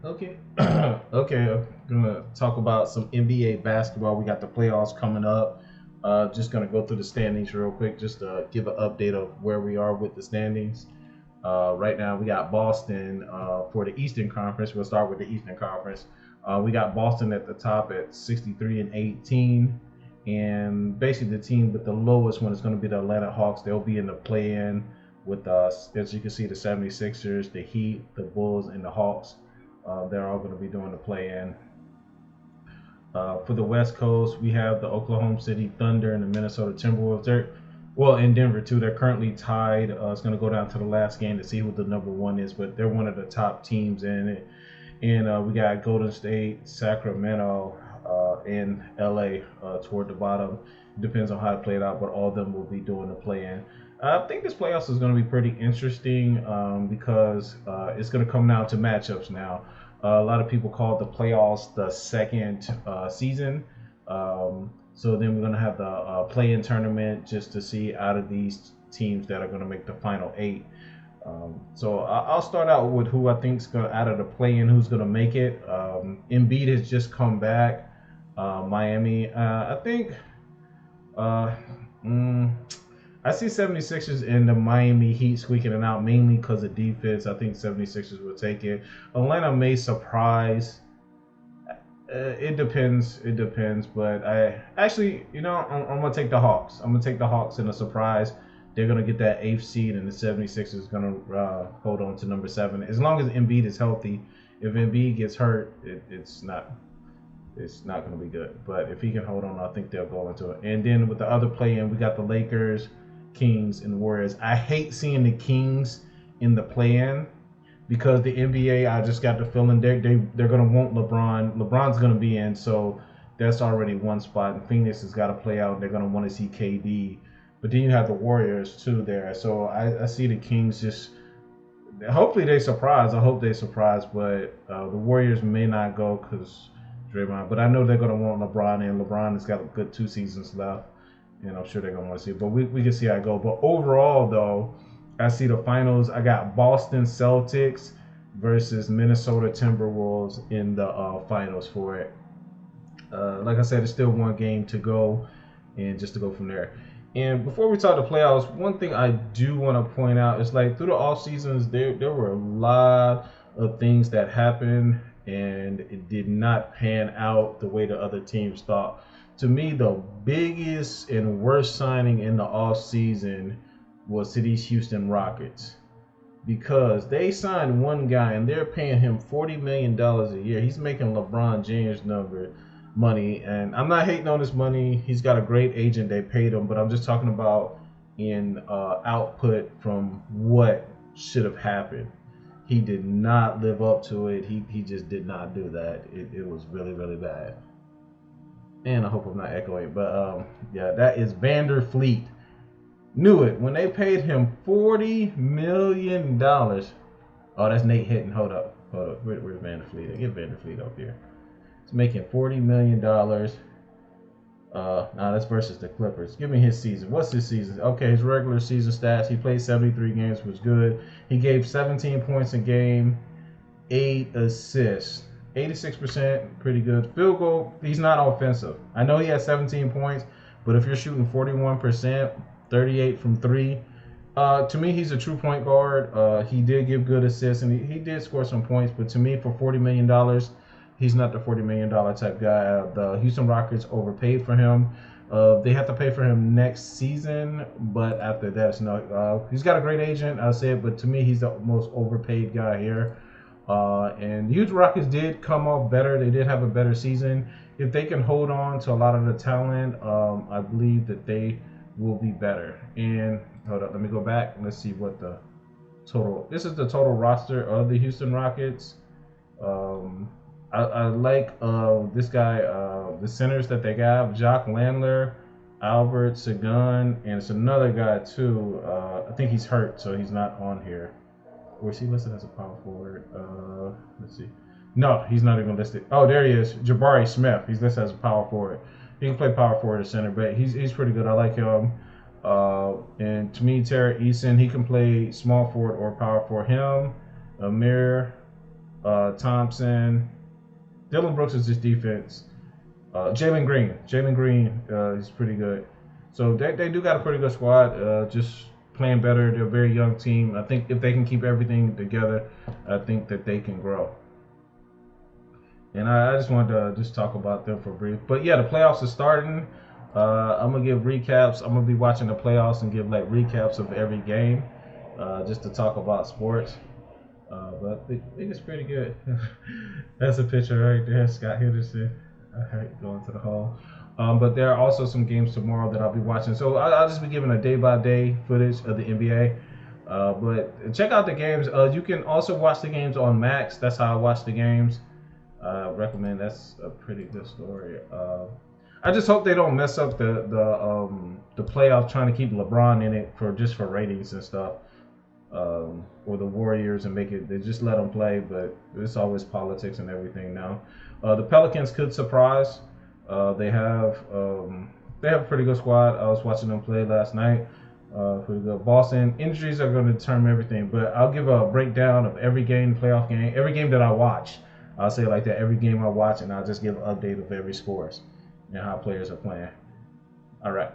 Okay. Okay. I'm gonna talk about some NBA basketball. We got the playoffs coming up. Just gonna go through the standings real quick, just to give an update of where we are with the standings. Right now, we got Boston for the Eastern Conference. We'll start with the Eastern Conference. We got Boston at the top at 63 and 18, and basically the team with the lowest one is going to be the Atlanta Hawks. They'll be in the play-in with as you can see, the 76ers, the Heat, the Bulls, and the Hawks. They're all going to be doing the play-in. For the West Coast, we have the Oklahoma City Thunder and the Minnesota Timberwolves. Well, in Denver too. They're currently tied. It's going to go down to the last game to see who the number one is, but they're one of the top teams in it. And we got Golden State, Sacramento, and LA toward the bottom. Depends on how it played out, but all of them will be doing the play-in. I think this playoffs is going to be pretty interesting because it's going to come down to matchups now. A lot of people call the playoffs the second season. So then we're going to have the play-in tournament just to see out of these teams that are going to make the final eight. So I'll start out with who I think is going to out of the play-in, who's going to make it. Embiid has just come back. Miami, I think. Uh, mm, I see 76ers and the Miami Heat squeaking it out mainly because of defense. I think 76ers will take it. Atlanta may surprise. It depends. It depends. But I actually, I'm going to take the Hawks. I'm going to take the Hawks in a surprise. They're going to get that eighth seed, and the 76ers is going to hold on to number seven. As long as Embiid is healthy. If Embiid gets hurt, it's not going to be good. But if he can hold on, I think they'll go into it. And then with the other play-in, we got the Lakers, Kings, and Warriors. I hate seeing the Kings in the play-in because the NBA, I just got the feeling they're going to want LeBron. LeBron's going to be in, so that's already one spot. And Phoenix has got to play out. They're going to want to see KD. But then you have the Warriors too there. So I see the Kings just. Hopefully they surprise. I hope they surprise, but the Warriors may not go because Draymond. But I know they're gonna want LeBron, and LeBron has got a good 2 seasons left, and I'm sure they're gonna want to see it. But we can see how it go. But overall, though, I see the finals. I got Boston Celtics versus Minnesota Timberwolves in the finals for it. Like I said, it's still one game to go, and just to go from there. And before we talk the playoffs, one thing I do want to point out is like through the off seasons, there were a lot of things that happened, and it did not pan out the way the other teams thought. To me, the biggest and worst signing in the off season was to these Houston Rockets because they signed one guy and they're paying him $40 million a year. He's making LeBron James number money, and I'm not hating on his money. He's got a great agent. They paid him, but I'm just talking about in output from what should have happened. He did not live up to it. He just did not do that. It was really really bad. And I hope I'm not echoing, but yeah, that is Vander Fleet. Knew it when they paid him $40 million. Oh, that's Nate Hitton. Hold up. Where's Vander Fleet? Get Vander Fleet up here. He's making $40 million. Nah, that's versus the Clippers. Give me his season. What's his season? Okay, his regular season stats. He played 73 games, which was good. He gave 17 points a game, 8 assists, 86%, pretty good. Field goal. He's not offensive. I know he has 17 points, but if you're shooting 41%, 38 from three, to me, he's a true point guard. He did give good assists, and he did score some points. But to me, for $40 million, he's not the $40 million type guy. The Houston Rockets overpaid for him. They have to pay for him next season, but after that, it's not. He's got a great agent, I said, but to me, he's the most overpaid guy here. And the Houston Rockets did come off better. They did have a better season. If they can hold on to a lot of the talent, I believe that they will be better. And hold up, let me go back. Let's see what the total. This is the total roster of the Houston Rockets. Um, I like this guy, the centers that they got, Jock Landler, Albert Sagan, and it's another guy too. I think he's hurt, so he's not on here. Or is he listed as a power forward? Let's see. No, he's not even listed. Oh, there he is, Jabari Smith. He's listed as a power forward. He can play power forward or center, but he's pretty good. I like him. And to me, Tara Eason, he can play small forward or power for him. Amir Thompson. Dylan Brooks is just defense. Jalen Green is pretty good. So they do got a pretty good squad. Just playing better. They're a very young team. I think if they can keep everything together, I think that they can grow. And I just wanted to just talk about them for brief. But yeah, the playoffs are starting. I'm gonna give recaps. I'm gonna be watching the playoffs and give like recaps of every game, just to talk about sports. But I think it's pretty good. That's a picture right there, Scott Henderson. All right, going to the hall. But there are also some games tomorrow that I'll be watching. So I'll just be giving a day-by-day footage of the NBA. But check out the games. You can also watch the games on Max. That's how I watch the games. Recommend. That's a pretty good story. I just hope they don't mess up the playoff trying to keep LeBron in it for ratings and stuff. Or the Warriors and make it. They just let them play, but it's always politics and everything now. The Pelicans could surprise. They have a pretty good squad. I was watching them play last night. Pretty good. Boston injuries are going to determine everything, but I'll give a breakdown of every game, playoff game, every game that I watch. I'll say it like that. Every game I watch, and I'll just give an update of every scores and how players are playing. All right.